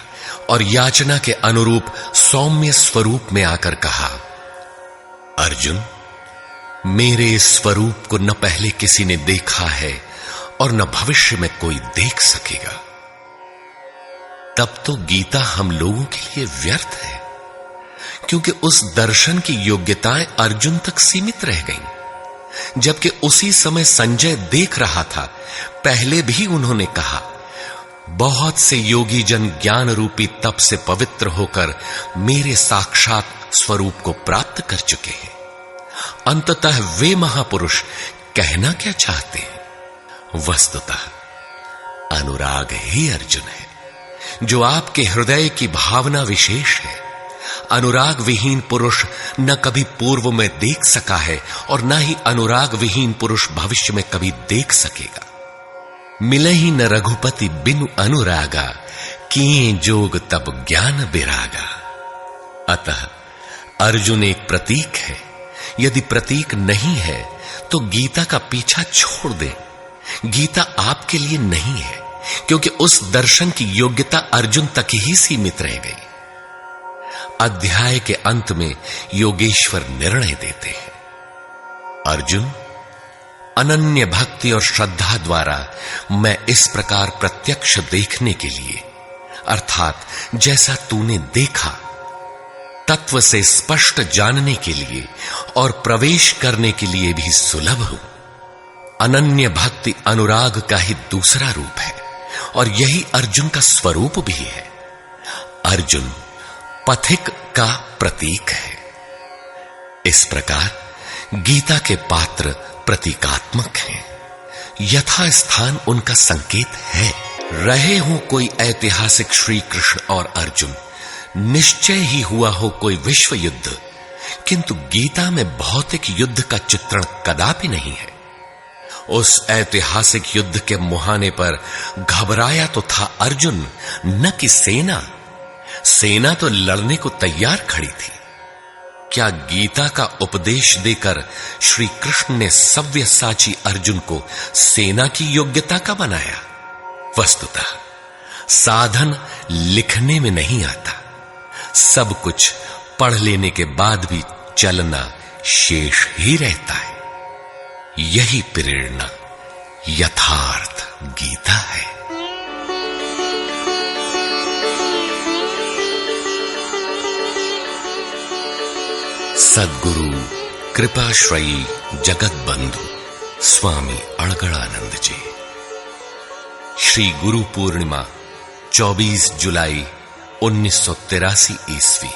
और याचना के अनुरूप सौम्य स्वरूप में आकर कहा, अर्जुन, मेरे स्वरूप को न पहले किसी ने देखा है और न भविष्य में कोई देख सकेगा। तब तो गीता हम लोगों के लिए व्यर्थ है, क्योंकि उस दर्शन की योग्यताएं अर्जुन तक सीमित रह गईं। जबकि उसी समय संजय देख रहा था, पहले भी उन्होंने कहा, बहुत से योगी जन ज्ञान रूपी तप से पवित्र होकर मेरे साक्षात स्वरूप को प्राप्त कर चुके हैं। अंततः वे महापुरुष कहना क्या चाहते हैं? वस्तुतः अनुराग ही अर्जुन है, जो आपके हृदय की भावना विशेष है। अनुराग विहीन पुरुष न कभी पूर्व में देख सका है और न ही अनुराग विहीन पुरुष भविष्य में कभी देख सकेगा। मिले ही न रघुपति बिनु अनुरागा, किए जोग तब ज्ञान बिरागा। अतः अर्जुन एक प्रतीक है। यदि प्रतीक नहीं है तो गीता का पीछा छोड़ दें। गीता आपके लिए नहीं है, क्योंकि उस दर्शन की योग्यता अर्जुन तक ही सीमित रह गई। अध्याय के अंत में योगेश्वर निर्णय देते हैं, अर्जुन, अनन्य भक्ति और श्रद्धा द्वारा मैं इस प्रकार प्रत्यक्ष देखने के लिए, अर्थात जैसा तूने देखा, तत्व से स्पष्ट जानने के लिए और प्रवेश करने के लिए भी सुलभ हूं। अनन्य भक्ति अनुराग का ही दूसरा रूप है और यही अर्जुन का स्वरूप भी है। अर्जुन पथिक का प्रतीक है। इस प्रकार गीता के पात्र प्रतीकात्मक हैं, यथा स्थान उनका संकेत है। रहे हो कोई ऐतिहासिक श्री कृष्ण और अर्जुन, निश्चय ही हुआ हो कोई विश्व युद्ध, किंतु गीता में भौतिक युद्ध का चित्रण कदापि नहीं है। उस ऐतिहासिक युद्ध के मुहाने पर घबराया तो था अर्जुन, न कि सेना। सेना तो लड़ने को तैयार खड़ी थी। क्या गीता का उपदेश देकर श्री कृष्ण ने सव्यसाची अर्जुन को सेना की योग्यता का बनाया? वस्तुतः साधन लिखने में नहीं आता, सब कुछ पढ़ लेने के बाद भी चलना शेष ही रहता है। यही प्रेरणा यथार्थ गीता है। सद्गुरु कृपाश्रयी जगत बंधु स्वामी अड़गड़ानंद जी। श्री गुरु पूर्णिमा 24 जुलाई 1983 ईस्वी।